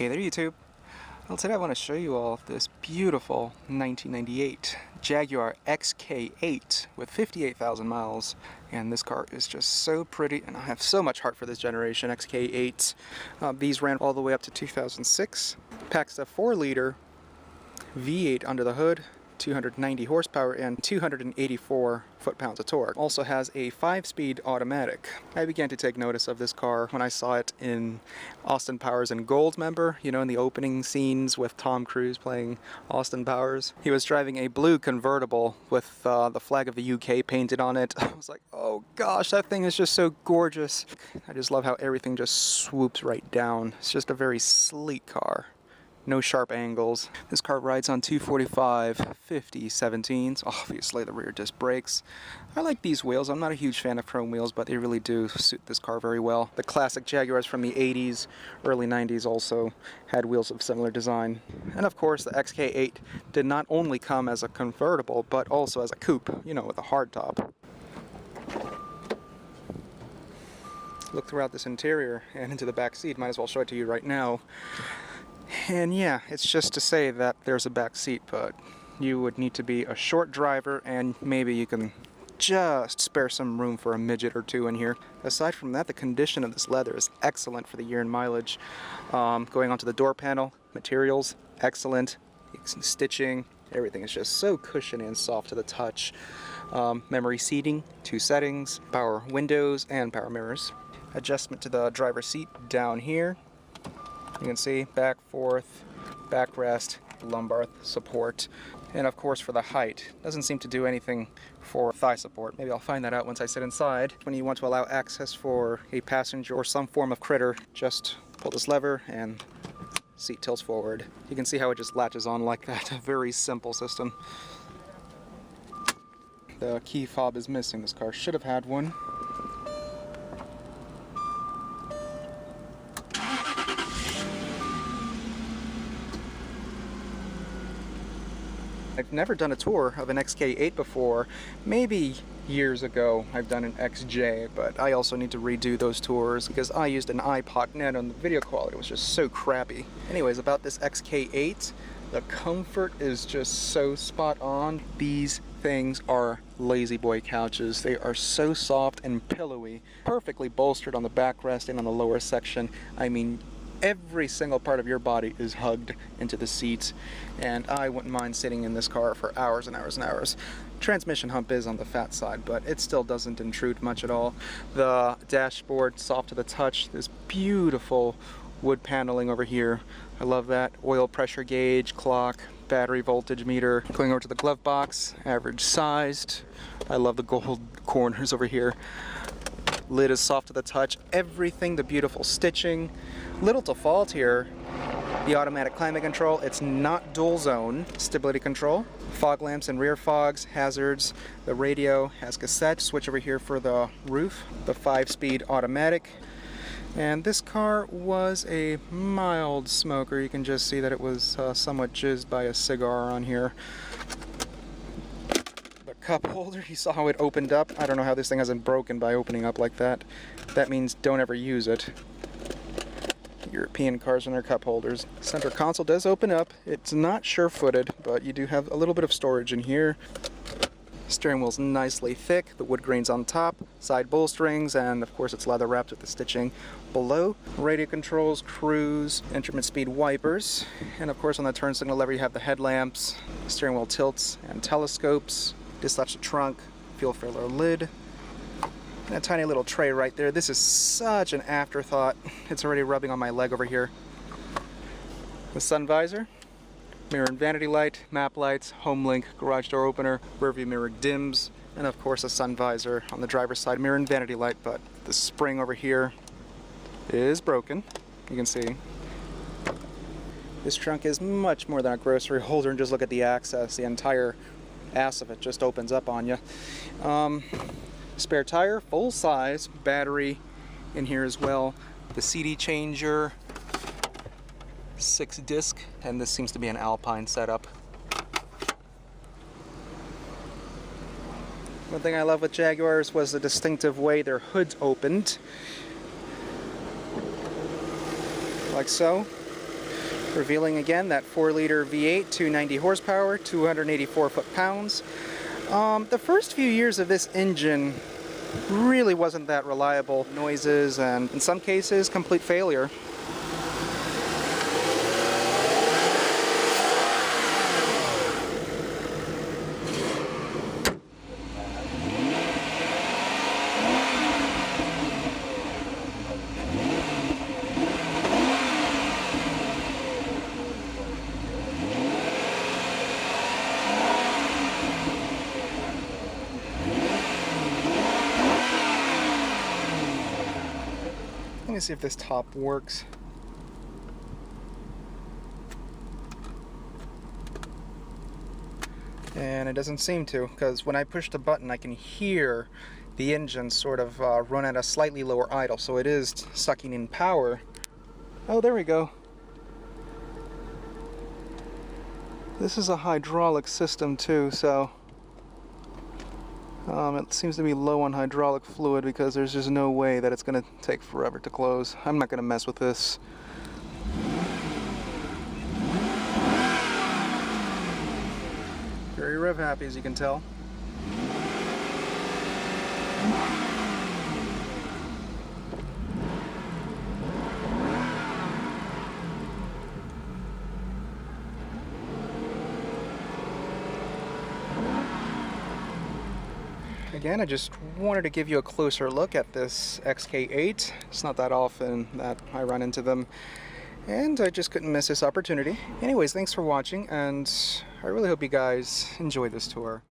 Hey there YouTube! Well, today I want to show you all this beautiful 1998 Jaguar XK8 with 58,000 miles, and this car is just so pretty, and I have so much heart for this generation XK8s. These ran all the way up to 2006, packs a 4-liter V8 under the hood, 290 horsepower and 284 foot-pounds of torque. Also has a 5-speed automatic. I began to take notice of this car when I saw it in Austin Powers and Gold, member, you know, in the opening scenes with Tom Cruise playing Austin Powers. He was driving a blue convertible with the flag of the UK painted on it. I was like, oh gosh, that thing is just so gorgeous. I just love how everything just swoops right down. It's just a very sleek car. No sharp angles. This car rides on 245 50 17s. Obviously the rear disc brakes. I like these wheels. I'm not a huge fan of chrome wheels, but they really do suit this car very well. The classic Jaguars from the 80s, early 90s also had wheels of similar design. And of course the XK8 did not only come as a convertible, but also as a coupe, you know, with a hard top. Look throughout this interior and into the back seat. Might as well show it to you right now. And yeah, it's just to say that there's a back seat, but you would need to be a short driver, and maybe you can just spare some room for a midget or two in here. Aside from that, the condition of this leather is excellent for the year and mileage. Going onto the door panel, materials, excellent. Stitching, everything is just so cushiony and soft to the touch. Memory seating, 2 settings, power windows and power mirrors. Adjustment to the driver's seat down here. You can see back, forth, backrest, lumbar support, and of course for the height. Doesn't seem to do anything for thigh support. Maybe I'll find that out once I sit inside. When you want to allow access for a passenger or some form of critter, just pull this lever and seat tilts forward. You can see how it just latches on like that. A very simple system. The key fob is missing. This car should have had one. I've never done a tour of an XK8 before. Maybe years ago I've done an XJ, but I also need to redo those tours because I used an iPod Nano and the video quality was just so crappy. Anyways, about this XK8, the comfort is just so spot on. These things are lazy boy couches. They are so soft and pillowy, perfectly bolstered on the backrest and on the lower section. I mean, every single part of your body is hugged into the seats, and I wouldn't mind sitting in this car for hours and hours and hours. Transmission hump is on the fat side, but it still doesn't intrude much at all. The dashboard, soft to the touch, this beautiful wood paneling over here. I love that. Oil pressure gauge, clock, battery voltage meter. Going over to the glove box, average sized. I love the gold corners over here. Lid is soft to the touch. Everything, the beautiful stitching. Little to fault here, the automatic climate control. It's not dual zone. Stability control, fog lamps and rear fogs, hazards. The radio has cassette. Switch over here for the roof. The 5-speed automatic. And this car was a mild smoker. You can just see that it was somewhat jizzed by a cigar on here. The cup holder, you saw how it opened up. I don't know how this thing hasn't broken by opening up like that. That means don't ever use it. European cars and their cup holders. Center console does open up. It's not sure-footed, but you do have a little bit of storage in here. Steering wheel's nicely thick, the wood grains on top, side bolsterings, and of course it's leather wrapped with the stitching below. Radio controls, cruise, instrument speed wipers, and of course on the turn signal lever you have the headlamps, steering wheel tilts and telescopes. Dislodge the trunk, fuel filler lid. And a tiny little tray right there. This is such an afterthought. It's already rubbing on my leg over here. The sun visor, mirror and vanity light, map lights, home link, garage door opener, rear view mirror dims, and of course a sun visor on the driver's side, mirror and vanity light, but the spring over here is broken. You can see. This trunk is much more than a grocery holder, and just look at the access. The entire ass of it just opens up on you. Spare tire, full size, battery in here as well. The CD changer, 6-disc, and this seems to be an Alpine setup. One thing I love with Jaguars was the distinctive way their hoods opened. Like so. Revealing again that 4-liter V8, 290 horsepower, 284 foot-pounds. The first few years of this engine really wasn't that reliable. Noises and, in some cases, complete failure. Let me see if this top works. And it doesn't seem to, because when I push the button I can hear the engine sort of run at a slightly lower idle, so it is sucking in power. Oh, there we go. This is a hydraulic system too, so it seems to be low on hydraulic fluid because there's just no way that it's going to take forever to close. I'm not going to mess with this. Very rev happy, as you can tell. Again, I just wanted to give you a closer look at this XK8. It's not that often that I run into them, and I just couldn't miss this opportunity. Anyways, thanks for watching, and I really hope you guys enjoyed this tour.